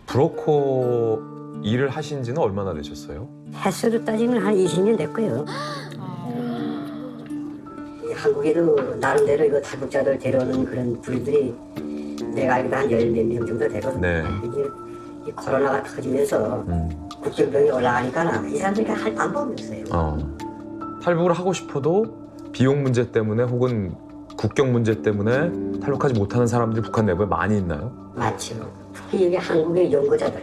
브로커 일을 하신 지는 얼마나 되셨어요? 횟수로 따지면 한 20년 됐고요. 한국에도 나름대로 이거 탈북자들 데려오는 그런 부류들이 내가 알기로 한 10몇 명 정도 되거든요. 네. 이제 이 코로나가 터지면서 국경병이 올라가니까 이 사람들이 할 방법이 없어요. 탈북을 하고 싶어도 비용 문제 때문에 혹은 국경 문제 때문에 탈북하지 못하는 사람들이 북한 내부에 많이 있나요? 맞죠. 특히 여기 한국의 연구자들,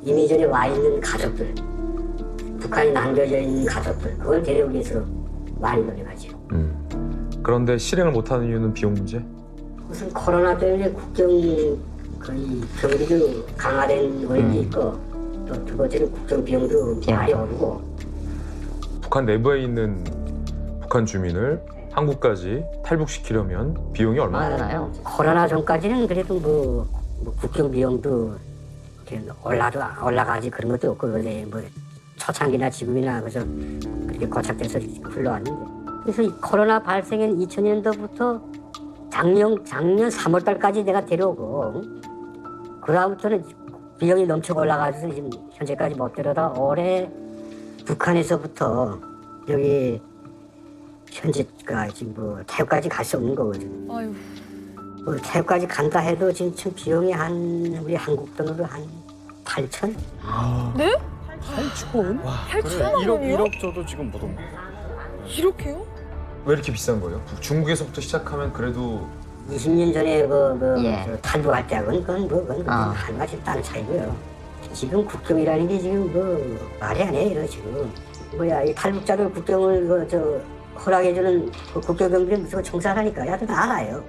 이미 전에 와 있는 가족들, 북한에 남겨져 있는 가족들, 그걸 데려오기 위해서 많이 노력하죠. 그런데 실행을 못하는 이유는 비용 문제? 우선 코로나 때문에 국경 거의 경비도 강화된 원인도 있고 또 두 번째는 국경 비용도 많이 오르고 북한 내부에 있는 북한 주민을 한국까지 탈북시키려면 비용이 얼마나 드나요? 코로나 전까지는 그래도 뭐 국경 비용도 이렇게 올라가지 그런 것도 없고 원래 뭐 초창기나 지금이나 그래서 그렇게 고착돼서 흘러왔는데 그래서 이 코로나 발생한 2000년도부터 작년 3월 달까지 내가 데려오고 그다음부터는 비용이 넘쳐 올라가서 지금 현재까지 못 데려다 올해 북한에서부터 여기 현재까지 뭐 태국까지 갈 수 없는 거거든요. 아유. 뭐 태국까지 간다 해도 지금 비용이 한 우리 한국 돈으로 한 8천? 네? 8천? 와, 8천만 원이요? 1억 줘도 지금 못 옵니다. 이렇게요? 왜 이렇게 비싼 거예요? 중국에서부터 시작하면 그래도 20년 전에 예. 저 탈북할 때하고는 그건 한 가지 다른 차이고요. 지금 국경이라는 게 지금 뭐 말이 안 해요 지금. 뭐야 이 탈북자들 국경을 허락해주는 그 국경경비를 무조건 청산하니까 야들 다 알아요.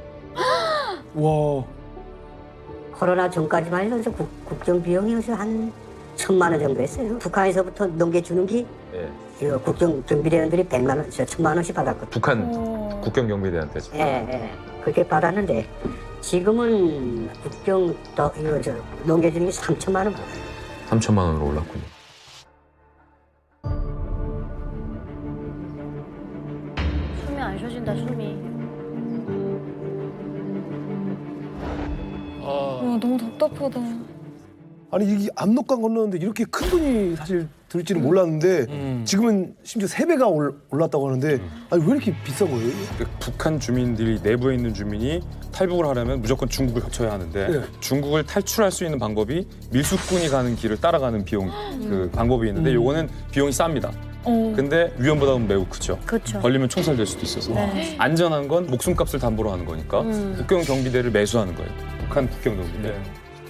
와, 코로나 전까지만 해도 국경 비용이 한 1,000만 원 정도 했어요. 북한에서부터 넘겨주는 게 이거 국경 경비대원들이 100만 원, 1,000만 원씩 받았거든요. 북한 국경 경비대한테죠. 예. 그렇게 받았는데 지금은 국경 넘겨주는 게 3,000만 원 받아요. 3천만 원으로 올랐군요. 숨이 안 쉬어진다, 숨이. 와, 너무 답답하다. 아니 이게 압록강 건너는데 이렇게 큰 돈이 사실 들지는 몰랐는데 지금은 심지어 3배가 올랐다고 하는데 아니 왜 이렇게 비싼 거예요? 북한 주민들이 내부에 있는 주민이 탈북을 하려면 무조건 중국을 거쳐야 하는데 네. 중국을 탈출할 수 있는 방법이 밀수꾼이 가는 길을 따라가는 비용 그 방법이 있는데 요거는 비용이 쌉니다. 근데 위험보다는 매우 크죠. 그렇죠. 걸리면 총살될 수도 있어서 네. 안전한 건 목숨값을 담보로 하는 거니까 국경 경비대를 매수하는 거예요. 북한 국경 경비대.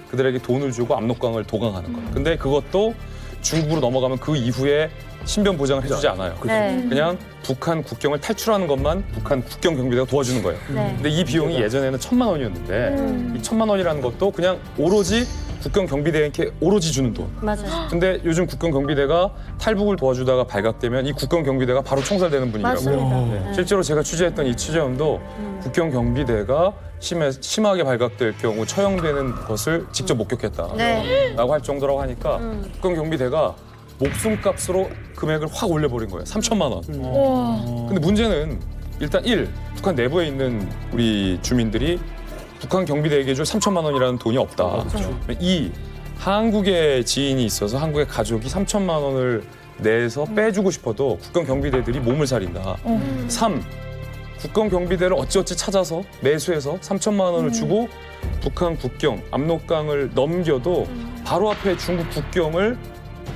그들에게 돈을 주고 압록강을 도강하는 거예요. 근데 그것도 중국으로 넘어가면 그 이후에 신변 보장을 해주지 않아요. 네. 그냥 북한 국경을 탈출하는 것만 북한 국경 경비대가 도와주는 거예요. 네. 근데 이 비용이 예전에는 1,000만 원이었는데 이 1,000만 원이라는 것도 그냥 오로지 국경 경비대에게 오로지 주는 돈. 맞아요. 근데 요즘 국경 경비대가 탈북을 도와주다가 발각되면 이 국경 경비대가 바로 총살되는 분위기라고. 맞습니다. 네. 실제로 제가 취재했던 이 취재원도 국경 경비대가 심하게 발각될 경우 처형되는 것을 직접 목격했다라고 네. 할 정도라고 하니까 국경 경비대가 목숨값으로 금액을 확 올려버린 거예요. 3천만 원. 와. 근데 문제는 일단 북한 내부에 있는 우리 주민들이 북한 경비대에게 줄 3천만 원이라는 돈이 없다. 한국에 지인이 있어서 한국의 가족이 3천만 원을 내서 빼주고 싶어도 국경 경비대들이 몸을 사린다. 3. 국경 경비대를 어찌어찌 찾아서 매수해서 3천만 원을 주고 북한 국경, 압록강을 넘겨도 바로 앞에 중국 국경을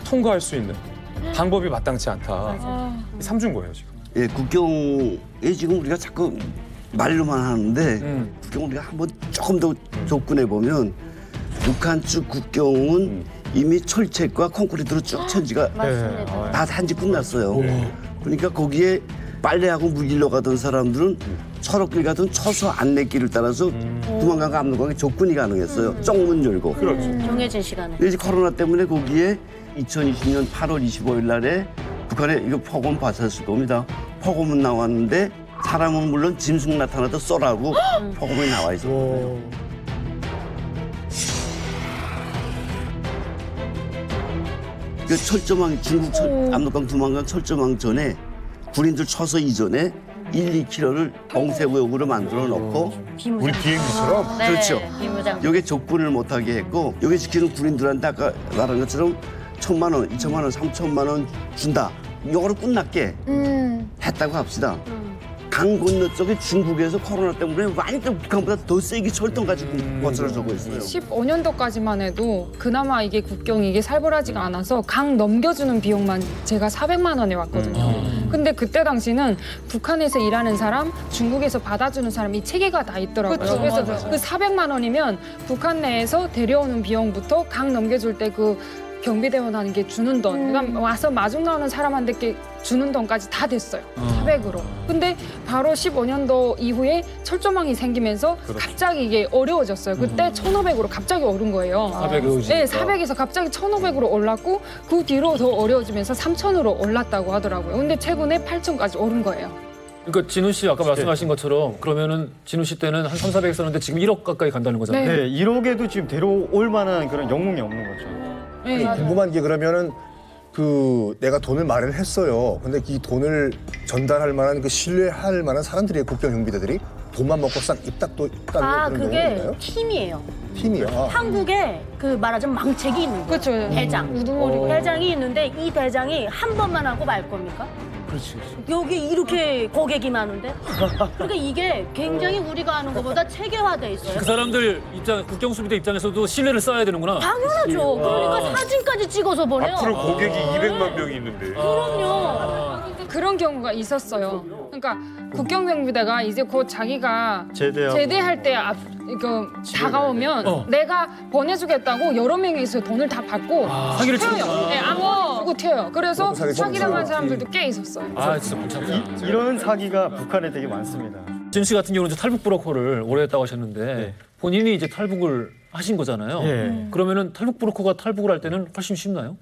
통과할 수 있는 방법이 마땅치 않다. 삼중 거예요, 지금. 예, 국경에 지금 우리가 자꾸 말로만 하는데 국경을 우리가 한번 조금 더 접근해 보면 북한 측 국경은 이미 철책과 콘크리트로 쭉 천지가 맞습니다. 다 산지 끝났어요. 그러니까 거기에 빨래하고 무길로 가던 사람들은 철업길 가던 처소 안내길을 따라서 두만강과 압록강에 접근이 가능했어요. 쪽문 열고. 정해진 시간에. 근데 이제 코로나 때문에 거기에 2020년 8월 25일 날에 북한에 이거 폭염 봤을 겁니다. 폭염은 나왔는데 사람은 물론 짐승 나타나도 쏘라고 폭염이 나와 있어요. 그 철조망 중국 압록강 두만강 철조망 전에 군인들 처서 이전에 1, 2km를 봉쇄구역으로 만들어 놓고 우리 비행기처럼. 네, 그렇죠. 비무장. 요게 접근을 못하게 했고 여기 지키는 군인들한테 아까 말한 것처럼 1,000만 원, 2천만 원, 3천만 원 준다. 요거로 끝났게 했다고 합시다. 강 건너쪽에 중국에서 코로나 때문에 완전 북한보다 더 세게 철통 가지고 거칠어지고 있어요. 15년도까지만 해도 그나마 이게 국경이 이게 살벌하지가 않아서 강 넘겨주는 비용만 제가 400만 원에 왔거든요. 근데 그때 당시는 북한에서 일하는 사람, 중국에서 받아주는 사람 이 체계가 다 있더라고요. 그쵸, 그래서 맞아요. 그 400만 원이면 북한 내에서 데려오는 비용부터 강 넘겨줄 때 그 경비대원하는 게 주는 돈, 그다음 와서 마중 나오는 사람한테 게 주는 돈까지 다 됐어요. 400으로. 근데 바로 15년도 이후에 철조망이 생기면서 갑자기 이게 어려워졌어요. 그때 1,500으로 갑자기 오른 거예요. 400이 네, 400에서 갑자기 1,500으로 올랐고 그 뒤로 더 어려워지면서 3,000으로 올랐다고 하더라고요. 근데 최근에 8,000까지 오른 거예요. 그러니까 진우 씨 아까 말씀하신 것처럼 그러면은 진우 씨 때는 한 3, 400 썼는데 지금 1억 가까이 간다는 거잖아요. 네. 네, 1억에도 지금 데려올 만한 그런 영웅이 없는 거죠. 네. 궁금한 게 그러면은 그 내가 돈을 마련했어요. 근데 이 돈을 전달할 만한 그 신뢰할 만한 사람들이 국경 경비대들이 돈만 먹고 싹 입닥도 까는 아, 그런 그게 경우인가요? 팀이에요. 팀이야. 한국에 그 말하자면 망책이 있는 거예요. 그렇죠. 대장. 대장이 있는데 이 대장이 한 번만 하고 말 겁니까? 그렇지. 여기 이렇게 고객이 많은데? 그러니까 이게 굉장히 우리가 아는 것보다 체계화돼 있어요. 그 사람들 입장, 국경수비대 입장에서도 신뢰를 쌓아야 되는구나. 당연하죠. 그러니까 사진까지 찍어서 보내요. 앞으로 고객이 200만 명이 있는데. 그럼요. 그런 경우가 있었어요. 그러니까 국경경비대가 이제 곧 자기가 제대할 때 이거 다가오면 내가 보내주겠다고 여러 명이서 돈을 다 받고 사기를 튀어요. 치는구나. 네, 아무 튀어요. 그래서 사기 사기당한 사람들도 꽤 있었어요. 아, 진짜 못 참다. 이런 사기가 북한에 되게 많습니다. 진우 씨 같은 경우는 이제 탈북 브로커를 오래 했다고 하셨는데 본인이 이제 탈북을 하신 거잖아요. 예. 그러면은 탈북 브로커가 탈북을 할 때는 훨씬 쉽나요?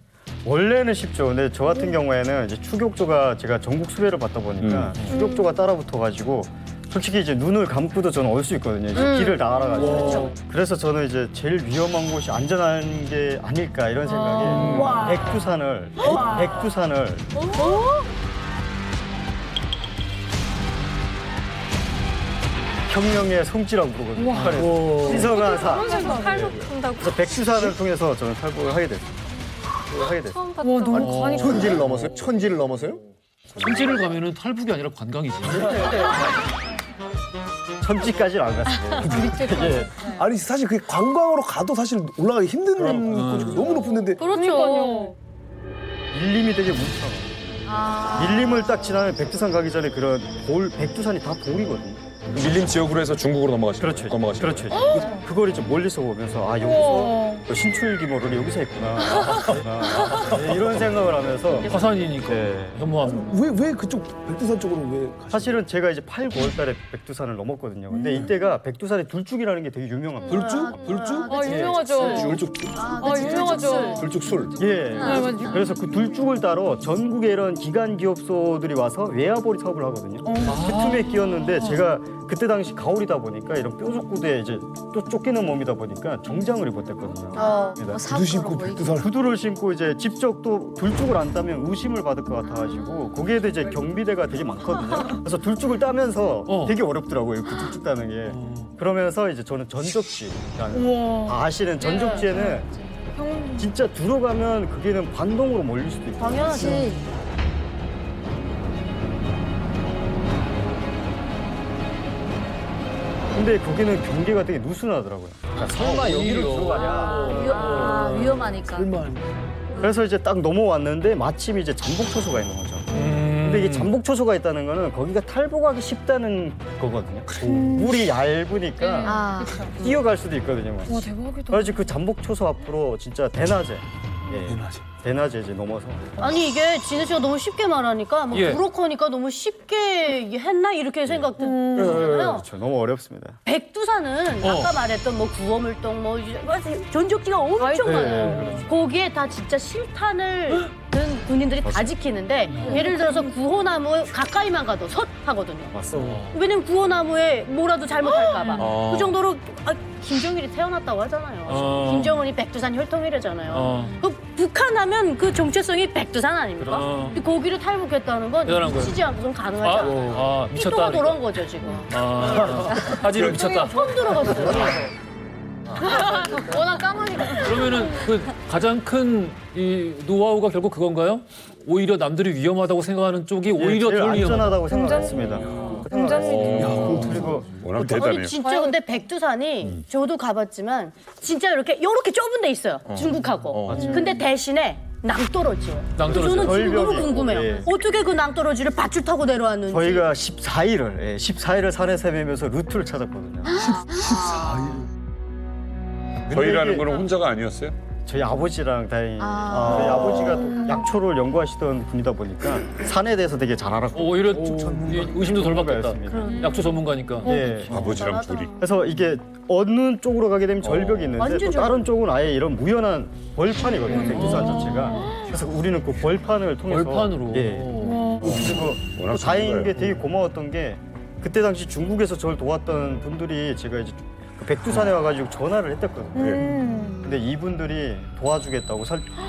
원래는 쉽죠. 근데 저 같은 경우에는 이제 추격조가 제가 전국 수배를 받다 보니까 추격조가 따라붙어가지고 솔직히 이제 눈을 감고도 저는 올 수 있거든요. 이제 길을 다 알아가지고. 그래서 저는 이제 제일 위험한 곳이 안전한 게 아닐까 이런 생각에 백두산을 혁명의 성지라고 부르거든요. 북한에서. 신성한 산. 그래서 백두산을 통해서 저는 탈북을 하게 됐어요. 와, 너무 간이 천지를 넘어서요? 천지를 넘어서요? 천지를 가면은 탈북이 아니라 관광이지. 천지까지는 안 갔어요. 예. 아니 사실 그 관광으로 가도 사실 올라가기 힘든 곳이 너무 높은 데인데 그렇죠. 밀림이 되게 뭉쳐. 밀림을 딱 지나면 백두산 가기 전에 그런 백두산이 다 돌이거든요. 밀림 지역으로 해서 중국으로 넘어가시는 그렇죠. 넘어가시는 그렇죠. 그걸 이제 멀리서 보면서 아 여기서 신출기모를 여기서 했구나. 네, 이런 생각을 하면서 화산이니까 네. 현무암. 왜 그쪽 백두산 쪽으로 왜 가시? 사실은 제가 이제 8, 9월 달에 백두산을 넘었거든요. 근데 이때가 백두산의 둘쭉이라는 게 되게 유명합니다. 불쭉? 불쭉? 아, 유명하죠. 불쭉. 유명하죠. 불쭉 술. 예. 그래서 그 둘쭉을 따러 전국에 이런 기관 기업소들이 와서 외화벌이 사업을 하거든요. 그 틈에 끼었는데 제가 그때 당시 가을이다 보니까 이런 뾰족구두에 이제 또 쫓기는 몸이다 보니까 정장을 입었댔거든요. 구두 신고 백두산. 구두를 신고 이제 직접 또 둘쭉을 안 따면 의심을 받을 것 같아가지고 거기에도 이제 경비대가 되게 많거든요. 그래서 둘쭉을 따면서 되게 어렵더라고요. 그 둘쭉 따는 게. 그러면서 이제 저는 전적지. 다 아시는 전적지에는 진짜 들어가면 그게는 반동으로 몰릴 수도 있고. 당연하지. 근데 거기는 경계가 되게 느슨하더라고요. 그러니까 설마 여기로 들어가냐. 위험하니까. 그래서 이제 딱 넘어왔는데 마침 이제 잠복초소가 있는 거죠. 근데 이게 잠복초소가 있다는 거는 거기가 탈북하기 쉽다는 거거든요. 물이 얇으니까 뛰어갈 수도 있거든요. 와, 대박이다. 그래서 그 잠복초소 앞으로 진짜 대낮에 대낮에 이제 넘어서 아니 이게 진우 씨가 너무 쉽게 말하니까 뭐 예. 브로커니까 너무 쉽게 했나 이렇게 생각되잖아요. 그렇죠. 너무 어렵습니다. 백두산은 아까 말했던 뭐 구호물동 뭐 전적지가 엄청 많아요. 거기에 다 진짜 실탄을 든 군인들이 다 지키는데 예를 들어서 구호나무 가까이만 가도 섰 하거든요. 왜냐면 구호나무에 뭐라도 잘못할까봐. 그 정도로 김정일이 태어났다고 하잖아요. 김정은이 백두산 혈통이래잖아요. 그 북한하면 그 정체성이 백두산 아닙니까? 근데 거기를 탈북했다는 건 대단한 거예요. 미치지 않고선 가능하지 않아요. 미쳤다. 삐또가 돌아온 거죠 지금. 하지를 미쳤다. 처음 들어봤어요. 워낙 까마니까. 그러면은 그 가장 큰 이 노하우가 결국 그건가요? 오히려 남들이 위험하다고 생각하는 쪽이 오히려 제일 덜 위험하다. 안전하다고 생각했습니다. 그리고 워낙 대단해요. 아니 진짜 근데 백두산이 저도 가봤지만 진짜 이렇게 좁은 데 있어요. 중국하고. 근데 대신에 낭떠러지예요. 낭떠러지. 저는 지금 너무 절벽이 궁금해요. 있고, 예. 어떻게 그 낭떠러지를 밧줄 타고 내려왔는지. 저희가 14일을 산에 헤매면서 루트를 찾았거든요. 저희라는 거는 혼자가 아니었어요? 저희 아버지랑 다행히 저희 아버지가 또 약초를 연구하시던 분이다 보니까 산에 대해서 되게 잘 알았고 오히려 의심도 덜 받겠다. 약초 전문가니까. 예. 아버지랑 둘이. 그래서 이게 어느 쪽으로 가게 되면 절벽이 있는데 완전 또 다른 쪽은 아예 이런 무연한 벌판이거든요. 백두산 자체가. 그래서 우리는 그 벌판을 통해서 벌판으로. 예. 그리고 또 다행인 게 되게 고마웠던 게 그때 당시 중국에서 저를 도왔던 분들이 제가 이제 그 백두산에 와가지고 전화를 했댔거든요. 근데 이분들이 도와주겠다고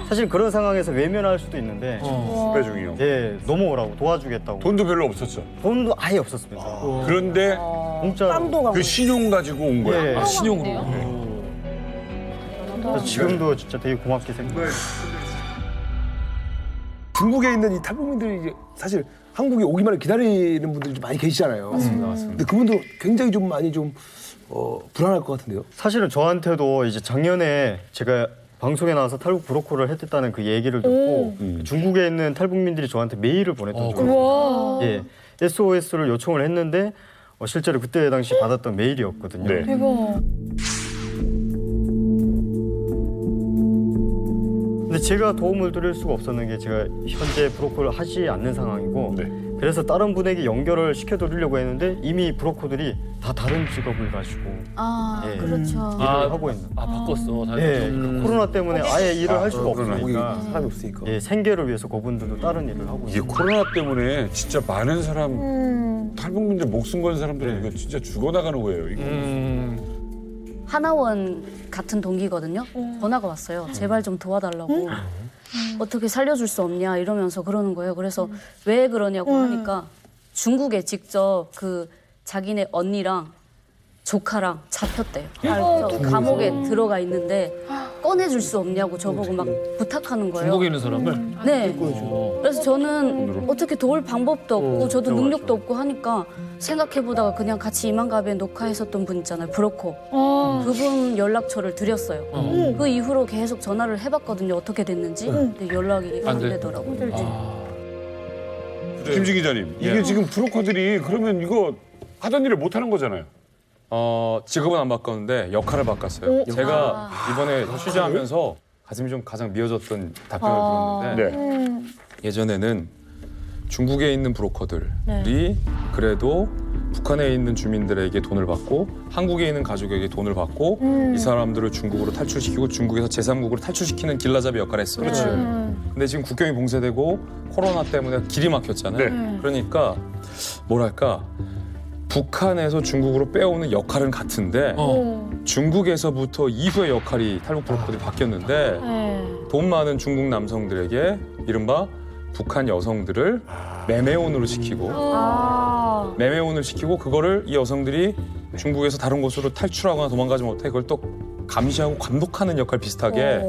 사실 그런 상황에서 외면할 수도 있는데 후배 중이요. 예 넘어오라고 도와주겠다고. 돈도 별로 없었죠. 돈도 아예 없었습니다. 그런데 공짜로. 빵도 가고. 그 신용 가지고 온 거야. 예. 신용으로. 그래서 지금도 진짜 되게 고맙게 생각해요. 중국에 있는 이 탈북민들이 이제 사실 한국에 오기만을 기다리는 분들이 좀 많이 계시잖아요. 맞습니다. 근데 그분도 굉장히 좀 많이 좀 불안할 것 같은데요. 사실은 저한테도 이제 작년에 제가 방송에 나와서 탈북 브로커를 했다는 그 얘기를 듣고 중국에 있는 탈북민들이 저한테 메일을 보냈던 적이 있어요. 예, SOS를 요청을 했는데 실제로 그때 당시 받았던 메일이었거든요. 네. 대박. 근데 제가 도움을 드릴 수가 없었는 게 제가 현재 브로커를 하지 않는 상황이고 네. 그래서 다른 분에게 연결을 시켜드리려고 했는데 이미 브로커들이 다 다른 직업을 가지고 예, 그렇죠. 일을 하고 있는. 바꿨어. 다시. 예, 그러니까 코로나 때문에 아예 일을 할 수가 그러나. 없으니까 사람이 없으니까. 예, 생계를 위해서 그분들도 다른 일을 하고 이게 있어요. 코로나 때문에 진짜 많은 사람 탈북민들 목숨 건 사람들은 이거 진짜 죽어나가는 거예요. 이거. 하나원 같은 동기거든요. 전화가 왔어요. 제발 좀 도와달라고. 어떻게 살려줄 수 없냐 이러면서 그러는 거예요. 그래서 왜 그러냐고 하니까 중국에 직접 그 자기네 언니랑 조카랑 잡혔대요. 그래서 감옥에 들어가 있는데 꺼내줄 수 없냐고 저보고 막 부탁하는 거예요. 중국에 있는 사람을? 네. 그래서 저는 어떻게 도울 방법도 없고 저도 능력도 없고 하니까 생각해보다가 그냥 같이 이만갑에 녹화했었던 분 있잖아요. 브로커. 그분 연락처를 드렸어요. 그 이후로 계속 전화를 해봤거든요. 어떻게 됐는지. 근데 연락이 안 되더라고요. 김지 기자님, 이게 지금 브로커들이 그러면 이거 하던 일을 못 하는 거잖아요. 직업은 안 바꿨는데 역할을 바꿨어요. 제가 이번에 취재하면서 가슴이 좀 가장 미어졌던 답변을 들었는데 예전에는 중국에 있는 브로커들이 그래도 북한에 있는 주민들에게 돈을 받고 한국에 있는 가족에게 돈을 받고 이 사람들을 중국으로 탈출시키고 중국에서 제3국으로 탈출시키는 길라잡이 역할을 했어요. 그렇죠. 근데 지금 국경이 봉쇄되고 코로나 때문에 길이 막혔잖아요. 그러니까 뭐랄까 북한에서 중국으로 빼오는 역할은 같은데 중국에서부터 이후의 역할이 탈북 브로커들이 바뀌었는데 돈 많은 중국 남성들에게 이른바 북한 여성들을 매매혼으로 시키고 매매혼을 시키고 그거를 이 여성들이 중국에서 다른 곳으로 탈출하거나 도망가지 못해 그걸 또 감시하고 감독하는 역할 비슷하게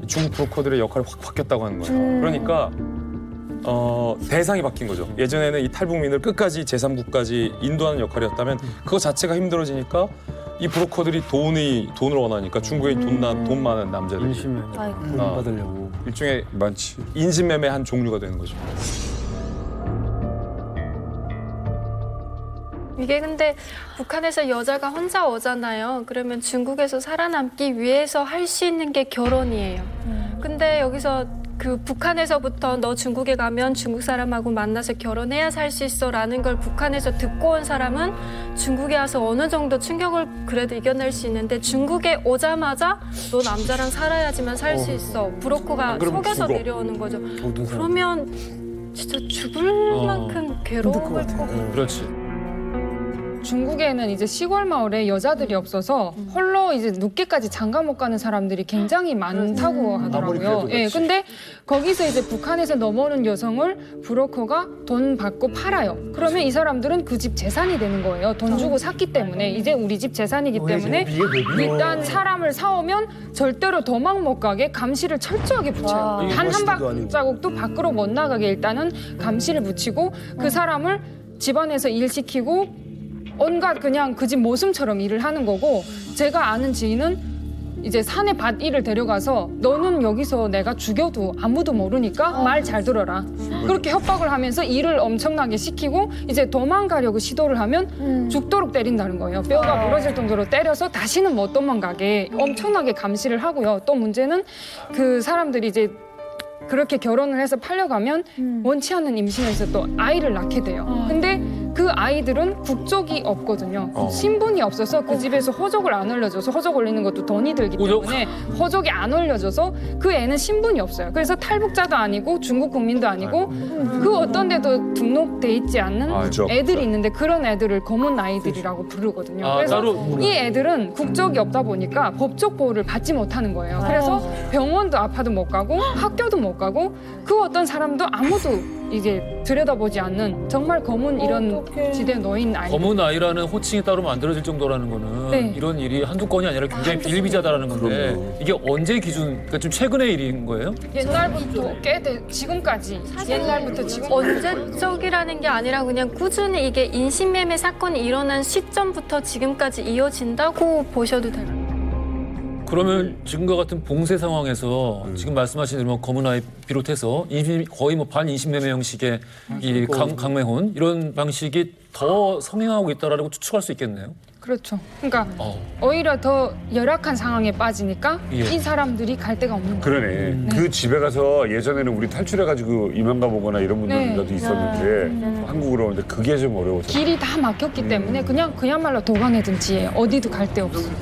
중국 브로커들의 역할이 확 바뀌었다고 하는 거예요. 그러니까 대상이 바뀐 거죠. 예전에는 이 탈북민을 끝까지 제3국까지 인도하는 역할이었다면 그거 자체가 힘들어지니까 이 브로커들이 돈을 원하니까 중국에 돈 많은 남자들이 돈 받으려고. 일종의 많지. 인신매매 한 종류가 되는 거죠. 이게 근데 북한에서 여자가 혼자 오잖아요. 그러면 중국에서 살아남기 위해서 할 수 있는 게 결혼이에요. 근데 여기서 그 북한에서부터 너 중국에 가면 중국 사람하고 만나서 결혼해야 살 수 있어라는 걸 북한에서 듣고 온 사람은 중국에 와서 어느 정도 충격을 그래도 이겨낼 수 있는데 중국에 오자마자 너 남자랑 살아야지만 살 수 있어. 브로커가 속여서 내려오는 거죠. 그러면 진짜 죽을 만큼 괴로울 거고. 그렇지. 중국에는 이제 시골 마을에 여자들이 없어서 홀로 이제 늦게까지 장가 못 가는 사람들이 굉장히 많다고 하더라고요. 예, 근데 거기서 이제 북한에서 넘어오는 여성을 브로커가 돈 받고 팔아요. 그러면 이 사람들은 그 집 재산이 되는 거예요. 돈 주고 샀기 때문에 이제 우리 집 재산이기 때문에 일단 사람을 사오면 절대로 도망 못 가게 감시를 철저하게 붙여요. 단 한 발자국도 밖으로 못 나가게 일단은 감시를 붙이고 그 사람을 집안에서 일시키고 온갖 그냥 그 집 모습처럼 일을 하는 거고 제가 아는 지인은 이제 산에 밭 일을 데려가서 너는 여기서 내가 죽여도 아무도 모르니까 말 잘 들어라. 그렇게 협박을 하면서 일을 엄청나게 시키고 이제 도망가려고 시도를 하면 죽도록 때린다는 거예요. 뼈가 부러질 정도로 때려서 다시는 못 도망가게 엄청나게 감시를 하고요. 또 문제는 그 사람들이 이제 그렇게 결혼을 해서 팔려가면 원치 않는 임신에서 또 아이를 낳게 돼요. 근데 그 아이들은 국적이 없거든요. 신분이 없어서 그 집에서 호적을 안 올려줘서 호적 올리는 것도 돈이 들기 때문에 호적이 안 올려져서 그 애는 신분이 없어요. 그래서 탈북자도 아니고 중국 국민도 아니고 그 어떤 데도 등록돼 있지 않는 애들이 있는데 그런 애들을 검은 아이들이라고 부르거든요. 그래서 이 애들은 국적이 없다 보니까 법적 보호를 받지 못하는 거예요. 그래서 병원도 아파도 못 가고 학교도 못 가고 그 어떤 사람도 아무도 이제 들여다보지 않는 정말 검은 이런 지대에 놓인 아이. 검은 아이라는 호칭이 따로 만들어질 정도라는 거는 네. 이런 일이 한두 건이 아니라 굉장히 비일비재하다는 건데 이게 언제 기준, 그러니까 좀 최근의 일인 거예요? 옛날부터 지금까지 옛날부터 지금 언제적이라는 게 아니라 그냥 꾸준히 이게 인신매매 사건이 일어난 시점부터 지금까지 이어진다고 보셔도 돼요. 그러면 지금과 같은 봉쇄 상황에서 지금 말씀하신 대로 뭐 검은 아이 비롯해서 거의 뭐 반인신매매 형식의 이 강매혼 이런 방식이 더 성행하고 있다라고 추측할 수 있겠네요. 그렇죠. 그러니까 오히려 더 열악한 상황에 빠지니까 예. 이 사람들이 갈 데가 없는 거예요. 그러네. 그 집에 가서 예전에는 우리 탈출해가지고 이민가 보거나 이런 분들도 있었는데 한국으로 오는데 그게 좀 어려워서. 길이 다 막혔기 때문에 그냥 그야말로 도가내든지 어디도 갈 데 없어요.